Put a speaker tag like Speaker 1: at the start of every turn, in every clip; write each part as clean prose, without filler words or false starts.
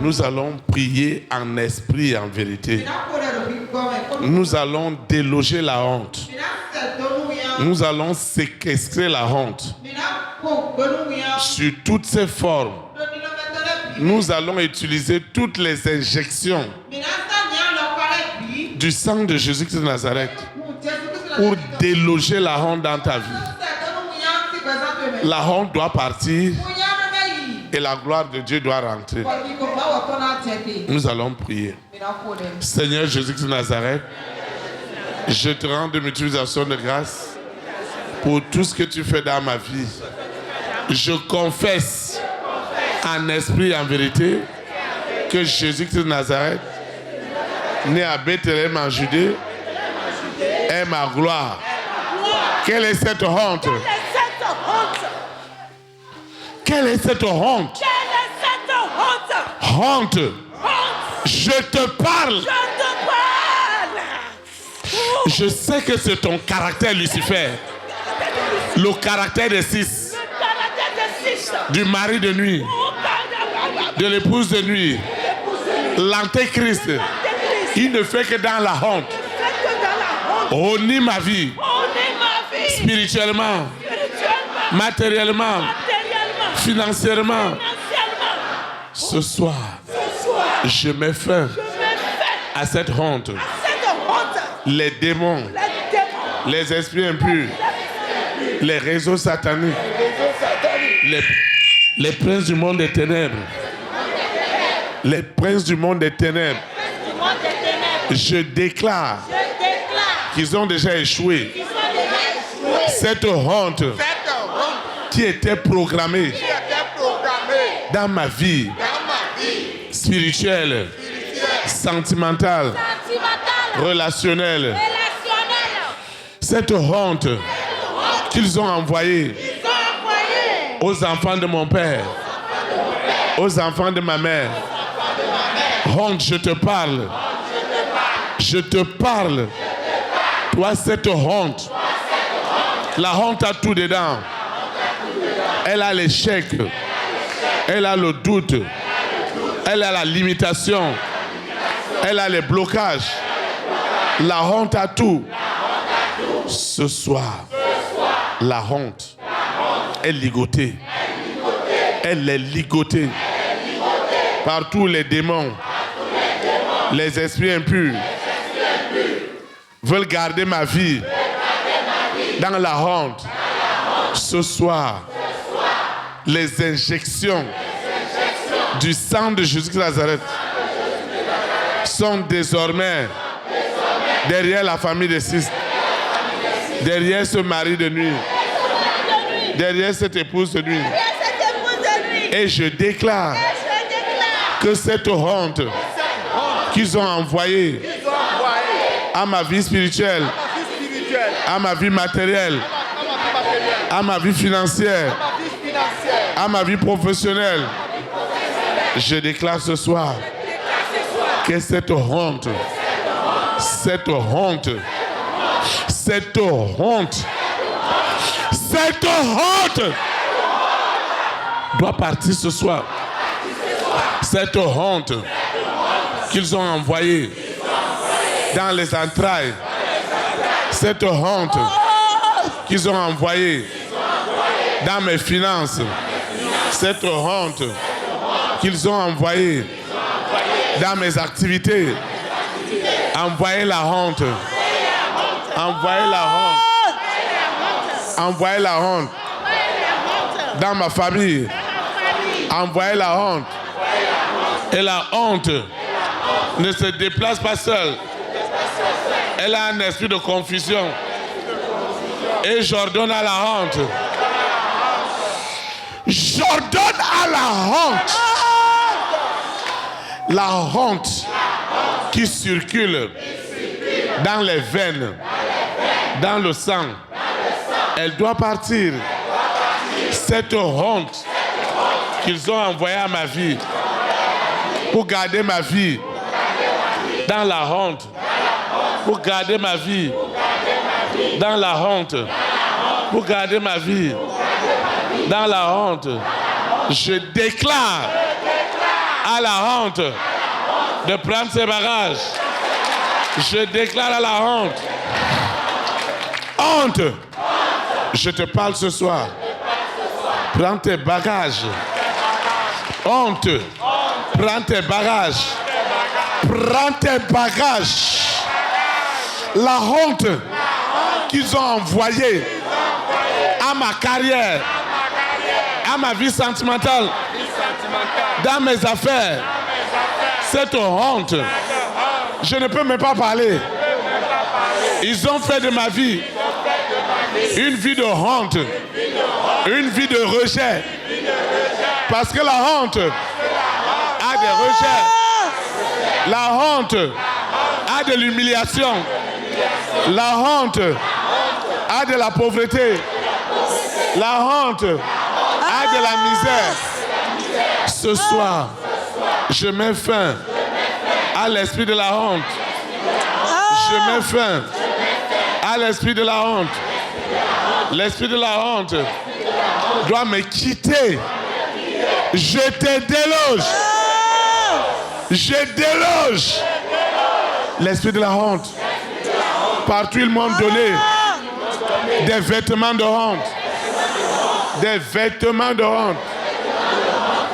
Speaker 1: Nous allons prier en esprit et en vérité. Nous allons déloger la honte. Nous allons séquestrer la honte sur toutes ses formes. Nous allons utiliser toutes les injections du sang de Jésus-Christ de Nazareth pour déloger la honte dans ta vie. La honte doit partir et la gloire de Dieu doit rentrer. Nous allons prier. Seigneur Jésus-Christ de Nazareth, je te rends de multiplication de grâce pour tout ce que tu fais dans ma vie. Je confesse en esprit et en vérité que Jésus-Christ de Nazareth, né à Bethléem en Judée, est ma gloire. Quelle est cette honte? Quelle est cette honte? Honte. Je te parle. Je sais que c'est ton caractère, Lucifer. Le caractère des six. Du mari de nuit. De l'épouse de nuit. L'antéchrist. Il ne fait que dans la honte. Honnir ma vie. Spirituellement. Matériellement. Financièrement. Ce soir, je mets fin à cette honte. Les démons, les esprits impurs, les réseaux sataniques, les princes du monde des ténèbres, les princes du monde des ténèbres, je déclare qu'ils ont déjà échoué. Cette honte qui était programmée dans ma vie spirituelle, sentimentale, relationnelle, cette honte qu'ils ont envoyée aux enfants de mon père, aux enfants de ma mère. Honte, je te parle. Je te parle. Toi, cette honte. La honte a tout dedans. Elle a l'échec. Elle a le doute. Elle a la limitation. Elle a les blocages. La honte a tout. Ce soir, la honte est ligotée. Elle est ligotée par tous les démons. Les esprits impurs veulent garder ma vie dans la honte. Ce soir, les injections du sang de Jésus-Christ de Nazareth sont désormais derrière la famille de six, derrière ce mari de nuit, derrière cette épouse de nuit. Et je déclare que cette honte qu'ils ont envoyée à ma vie spirituelle, à ma vie matérielle, à ma vie financière, à ma vie professionnelle, je déclare ce soir que cette honte doit partir ce soir. Cette honte qu'ils ont envoyée dans les entrailles, cette honte qu'ils ont envoyée dans mes finances, cette honte qu'ils ont envoyée dans mes activités, envoyez la honte, envoyez la honte, envoyez la honte dans ma famille, envoyez la honte. Et la honte ne se déplace pas seule. Elle a un esprit de confusion. Et j'ordonne à la honte. J'ordonne à la honte qui circule dans les veines, dans le sang. Elle doit partir. Cette honte qu'ils ont envoyée à ma vie pour garder ma vie dans la honte, pour garder ma vie dans la honte, pour garder ma vie dans la honte. Je déclare à la honte de prendre ses bagages. Je déclare à la honte. Honte. Je te parle ce soir. Prends tes bagages. Honte. Prends tes bagages. Prends tes bagages. La honte qu'ils ont envoyée à ma carrière, à ma vie sentimentale, dans mes affaires, cette honte, je ne peux même pas parler. Ils ont fait de ma vie une vie de honte, une vie de rejet. Parce que la honte a des rejets. La honte a de l'humiliation. La honte a de la pauvreté. La honte a de la misère. Ce soir, je mets fin à l'esprit de la honte. Je mets fin à l'esprit de la honte. L'esprit de la honte doit me quitter. Je te déloge. Je déloge l'esprit de la honte. Partout ils m'ont donné des vêtements de honte. Des vêtements de honte.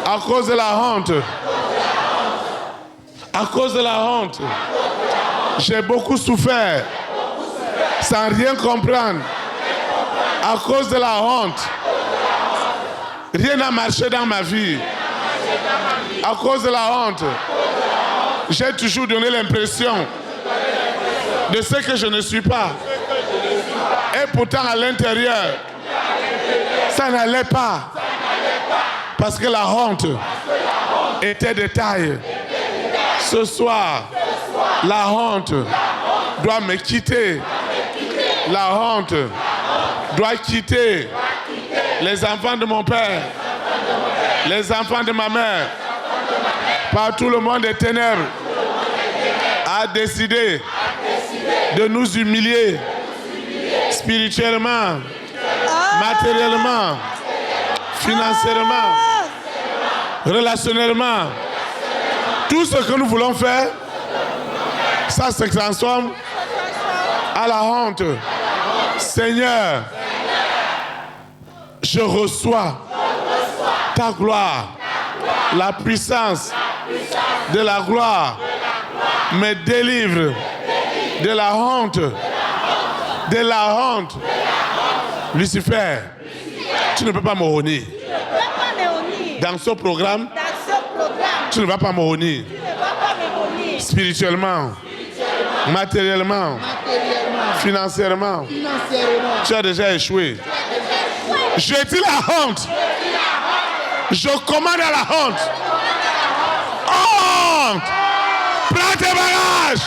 Speaker 1: À cause de la honte. À cause de la honte. J'ai beaucoup souffert sans rien comprendre. À cause de la honte. Rien n'a marché dans ma vie. À cause de la honte. J'ai toujours donné l'impression de ce que je ne suis pas. Et pourtant à l'intérieur, ça n'allait pas. Parce que la honte était de taille. Ce soir, la honte doit me quitter. La honte doit quitter les enfants de mon père, les enfants de ma mère. Partout le monde des ténèbres a décidé de nous humilier spirituellement, matériellement, financièrement, relationnellement. Tout ce que nous voulons faire, ça se transforme à la honte. Seigneur, je reçois ta gloire, la puissance de la gloire me délivre de la honte, de la honte. Lucifer, tu ne peux pas me honner. Dans ce programme, tu ne vas pas me honner. Spirituellement, matériellement, financièrement, tu as déjà échoué. Je dis la honte. Je commande à la honte. Honte! Prends tes bagages!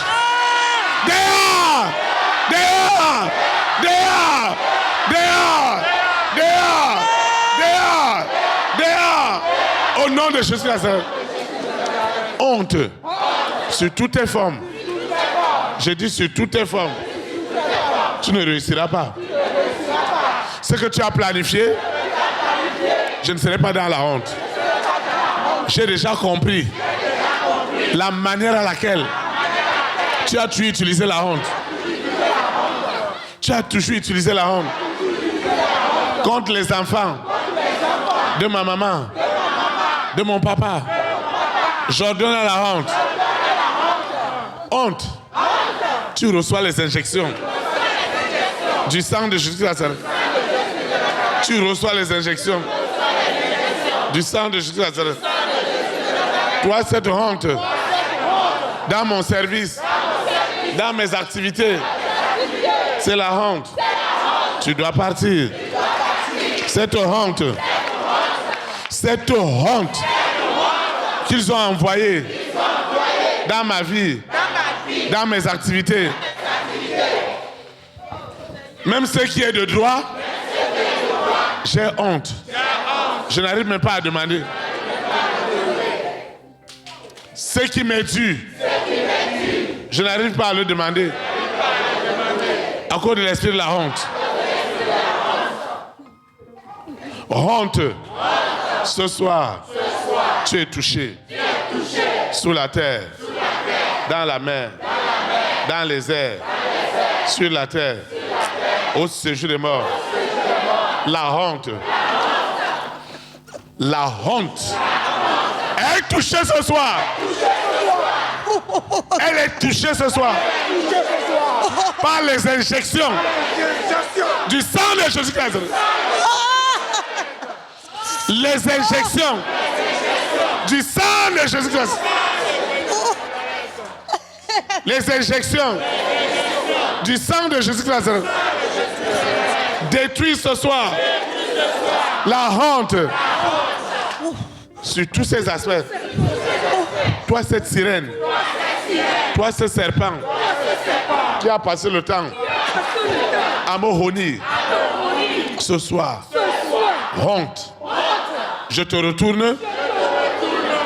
Speaker 1: Dehors! Dehors! Dehors! Dehors! Dehors! Dehors! Dehors! Au nom de Jésus Nazareth. Honte sur toutes tes formes. J'ai dit sur toutes tes formes. Tu ne réussiras pas. Ce que tu as planifié, je ne serai pas dans la honte. J'ai déjà compris la manière à laquelle tu as toujours utilisé la honte. Tu as toujours utilisé la honte contre les enfants de ma maman, de mon papa. J'ordonne à la honte. Honte. Tu reçois les injections du sang de Jésus Nazareth. Tu reçois les injections du sang de Jésus Nazareth. Toi, cette honte, dans mon service, dans mes activités, c'est la honte. Tu dois partir. Cette honte qu'ils ont envoyée dans ma vie, dans mes activités, même ce qui est de droit, j'ai honte. Je n'arrive même pas à demander. Ce qui m'est dû, je n'arrive pas à le demander. À cause de l'esprit de la honte. Honte. Ce soir, tu es touché. Sous la terre. Dans la mer. Dans les airs. Sur la terre. Au séjour des morts. La honte. La honte. Elle est touchée ce soir. Elle est touchée ce soir par les injections du sang de Jésus-Christ. Les injections du sang de Jésus-Christ. Les injections du sang de Jésus-Christ détruisent ce soir la honte sur tous ces aspects. Toi, cette sirène, toi, ce serpent qui a passé le temps à me honir, ce soir, honte, je te retourne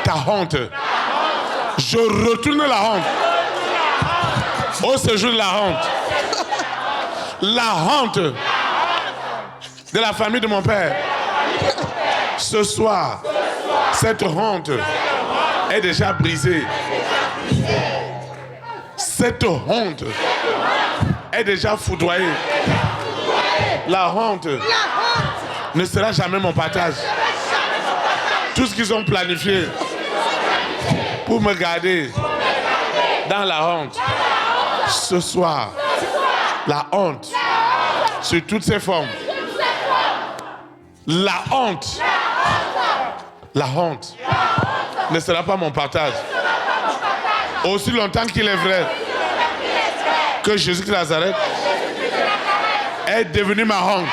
Speaker 1: ta honte. Je retourne la honte. Au séjour de la honte. La honte de la famille de mon père. Ce soir, cette honte est déjà brisée. Cette honte est déjà foudroyée. La honte ne sera jamais mon partage. Tout ce qu'ils ont planifié pour me garder dans la honte, ce soir, la honte sur toutes ses formes. La honte ne sera pas mon partage. Aussi longtemps qu'il est vrai que Jésus de Nazareth est devenu ma honte.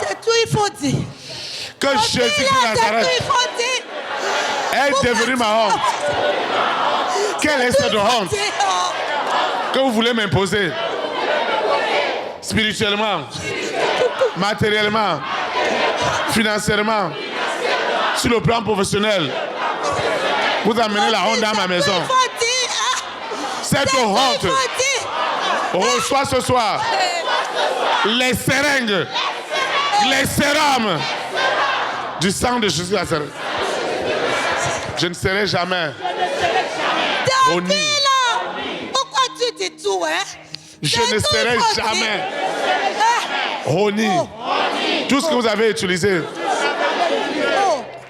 Speaker 2: C'est tout, il faut dire.
Speaker 1: Que Jésus de Nazareth est devenu ma honte. Quelle est cette honte que vous voulez m'imposer? Spirituellement, matériellement, financièrement, sur le plan professionnel. Vous amenez la honte dans ma maison. Cette honte reçoit ce soir les seringues, les sérums du sang de Jésus Nazareth. Je ne serai jamais honni.
Speaker 2: Pourquoi tu dis tout, hein?
Speaker 1: Je ne serai jamais honni. Tout ce que vous avez utilisé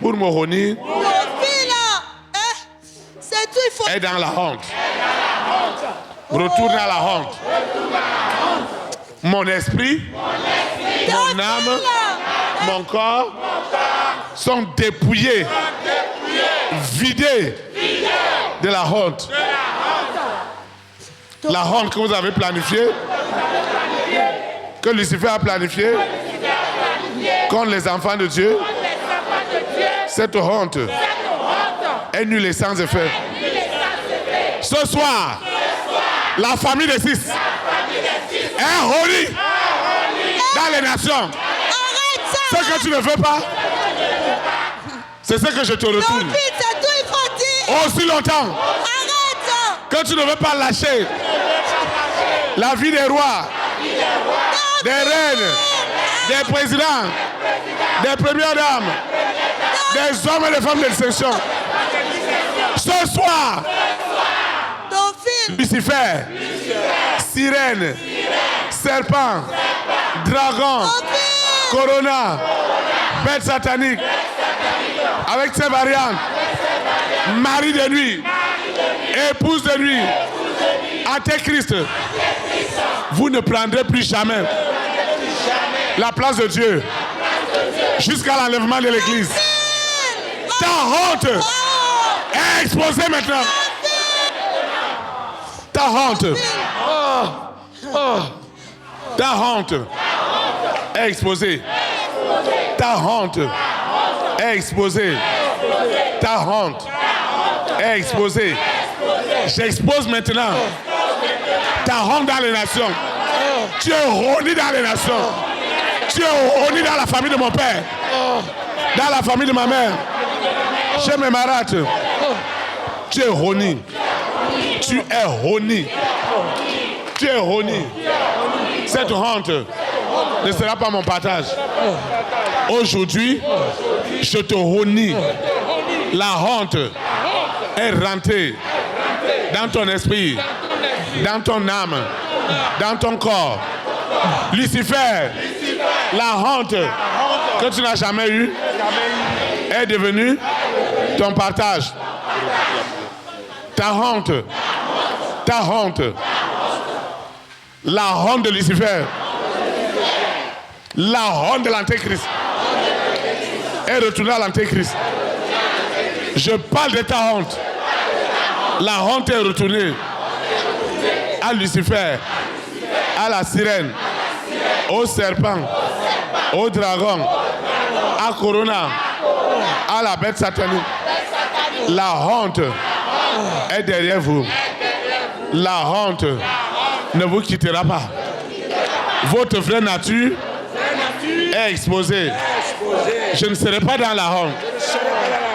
Speaker 1: pour me honnir est dans la honte. Retourne à la honte. Mon esprit, mon âme, mon corps sont dépouillés, vidés de la honte. La honte que vous avez planifiée, que Lucifer a planifiée contre les enfants de Dieu, cette honte est nulle et sans effet. Ce soir, la famille des six est honnie dans les nations. Ce que tu ne veux pas, c'est ce que je te retourne. Aussi longtemps que tu ne veux pas lâcher la vie des rois, des reines, des présidents, des premières dames, des hommes et des femmes de l'exception. Ce soir, Lucifer, sirène, serpent, dragon, corona, bête satanique, avec ses variantes, mari de nuit, épouse de nuit, antéchrist, vous ne prendrez plus jamais la place de Dieu jusqu'à l'enlèvement de l'église. Ta honte est exposée maintenant. Ta honte. Ta honte est exposée. Ta honte est exposée. Ta honte est exposée. J'expose maintenant ta honte dans les nations. Tu es honni dans les nations. Tu es honni dans la famille de mon père. Dans la famille de ma mère. Chez mes marâtres. Tu es honni. Tu es honni. Tu es honni. Cette honte ne sera pas mon partage. Aujourd'hui, je te honnis. La honte est rentrée dans ton esprit, dans ton âme, dans ton corps. Lucifer, la honte que tu n'as jamais eue est devenue ton partage. Ta honte, la honte de Lucifer, la honte de l'Antéchrist est retournée à l'Antéchrist. Je parle de ta honte. La honte est retournée à Lucifer, à la sirène, au serpent, au dragon, à Corona, à la bête satanique. La honte est derrière vous. La honte ne vous quittera pas. Votre vraie nature est exposée. Je ne serai pas dans la honte.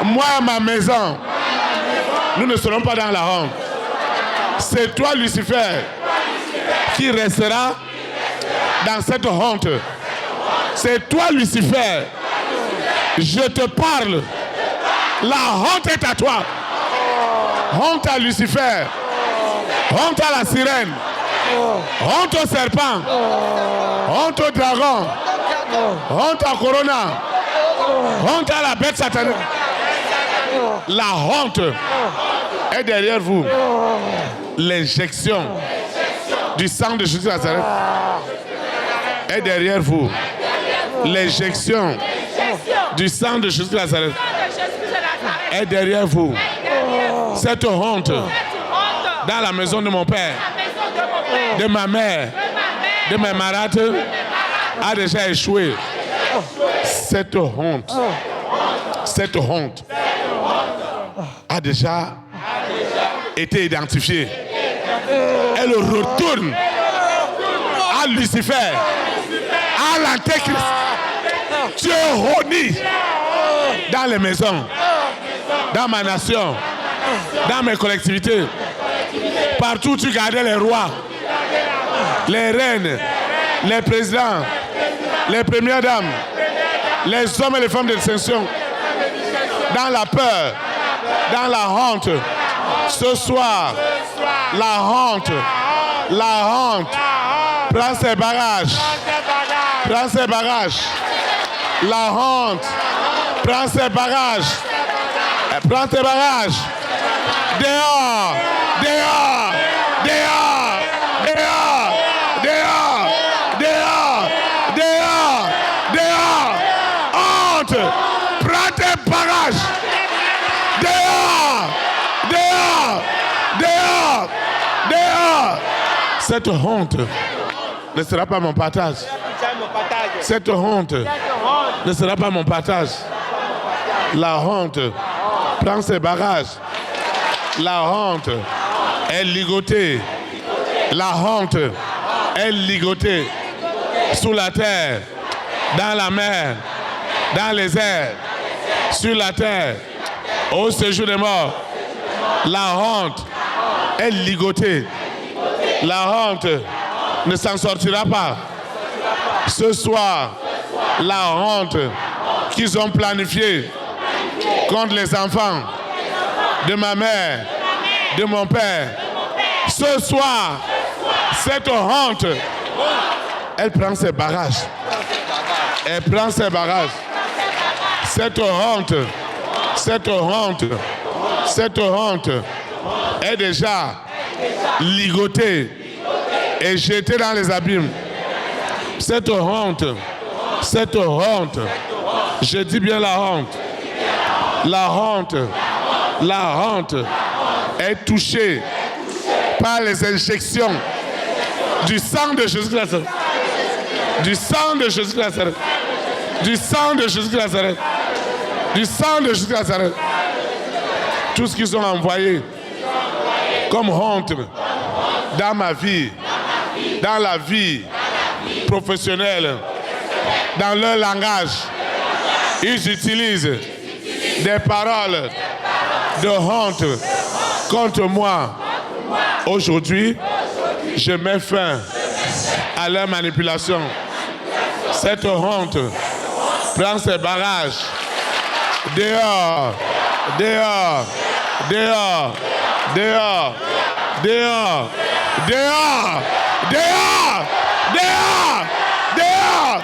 Speaker 1: Moi et ma maison, nous ne serons pas dans la honte. C'est toi, Lucifer, qui restera dans cette honte. C'est toi, Lucifer. Je te parle. La honte est à toi. Honte à Lucifer. Honte à la sirène. Honte au serpent. Honte au dragon. Honte à Corona. Honte à la bête satanique. La honte est derrière vous. L'injection du sang de Jésus de Nazareth est derrière vous. L'injection du sang de Jésus de Nazareth est derrière vous. Cette honte dans la maison de mon père, de ma mère, de mes marâtres a déjà échoué. Cette honte a déjà été identifiée. Elle retourne à Lucifer, à l'Antéchrist. Tu es honni dans les maisons, dans ma nation, dans mes collectivités. Partout où tu gardais les rois, les reines, les présidents, les premières dames, les hommes et les femmes de distinction, dans la peur, dans la honte. Ce soir, la honte, prends ses bagages, prends ses bagages. La honte, prends ses bagages, prends tes bagages. Dehors, dehors, dehors, dehors, dehors, dehors, dehors, dehors. Honte, prends tes bagages. Dehors, dehors, dehors, dehors. Cette honte ne sera pas mon partage. Cette honte ne sera pas mon partage. La honte prend ses bagages. La honte est ligotée. La honte est ligotée sous la terre, dans la mer, dans les airs, sur la terre, au séjour des morts. La honte est ligotée. La honte ne s'en sortira pas. Ce soir, la honte qu'ils ont planifiée contre les enfants de ma mère, de mon père. Ce soir, cette honte, elle prend ses bagages. Elle prend ses bagages. Cette honte est déjà ligotée et jetée dans les abîmes. Cette honte, je dis bien la honte est touchée par les injections du sang de Jésus de Nazareth. Du sang de Jésus de Nazareth. Du sang de Jésus de Nazareth. Du sang de Jésus de Nazareth. Tout ce qu'ils ont envoyé comme honte dans ma vie, dans la vie professionnelle, dans leur langage, ils utilisent des paroles de honte contre moi. Aujourd'hui, je mets fin à leur manipulation. Cette honte prend ses bagages. Dehors, dehors, Dehors. Dehors. Dehors. Dehors. Dehors. Dehors. Dehors.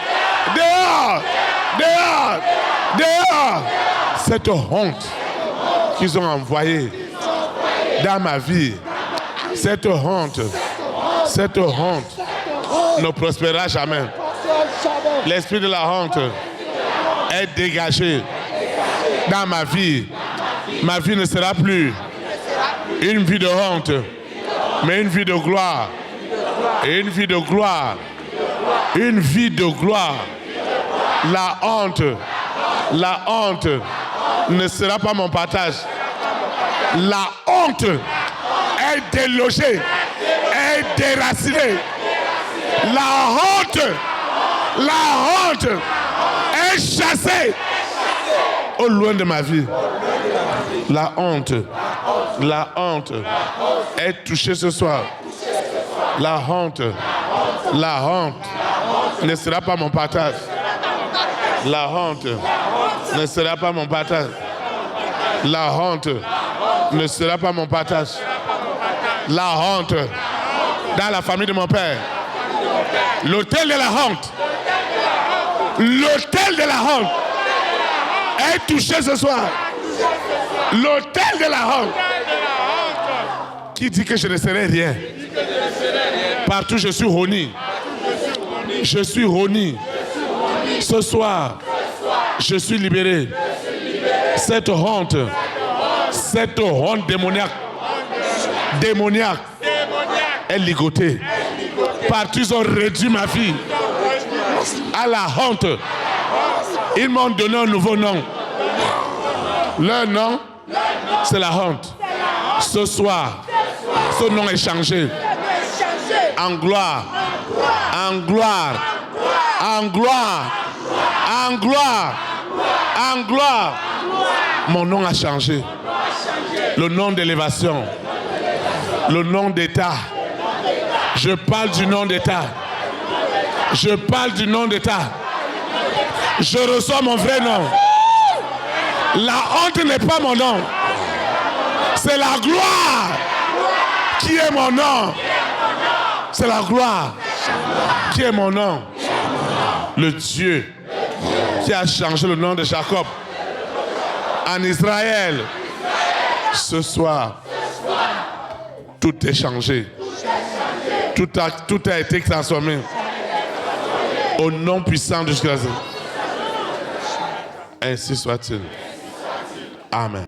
Speaker 1: Dehors. Dehors. Dehors. Cette honte qu'ils ont envoyée dans ma vie, cette honte ne prospérera jamais. L'esprit de la honte est dégagé dans ma vie. Ma vie ne sera plus une vie de honte, mais une vie de gloire. Et une vie de gloire. Une vie de gloire. La honte ne sera pas mon partage. La honte est délogée, est déracinée. La honte est chassée au loin de ma vie. La honte est touchée ce soir. La honte ne sera pas mon partage. La honte ne sera pas mon partage. La honte ne sera pas mon partage. La honte dans la famille de mon père. L'autel de la honte. L'autel de la honte est touché ce soir. L'autel de la honte. Qui dit que je ne serai rien? Partout je suis honni. Je suis honni. Ce soir, je suis libéré. Cette honte démoniaque est ligotée. Partout ils ont réduit ma vie à la honte. Ils m'ont donné un nouveau nom. Leur nom, c'est la honte. Ce soir, ce nom est changé en gloire, en gloire, en gloire, en gloire, en gloire. Mon nom a changé. Le nom d'élévation, le nom d'État. Je parle du nom d'État. Je parle du nom d'État. Je reçois mon vrai nom. La honte n'est pas mon nom. C'est la gloire qui est mon nom. C'est la gloire qui est mon nom. Le Dieu qui a changé le nom de Jacob en Israël. Ce soir, tout est changé. Tout a été transformé. Au nom puissant de Jésus. Ainsi soit-il. Amen.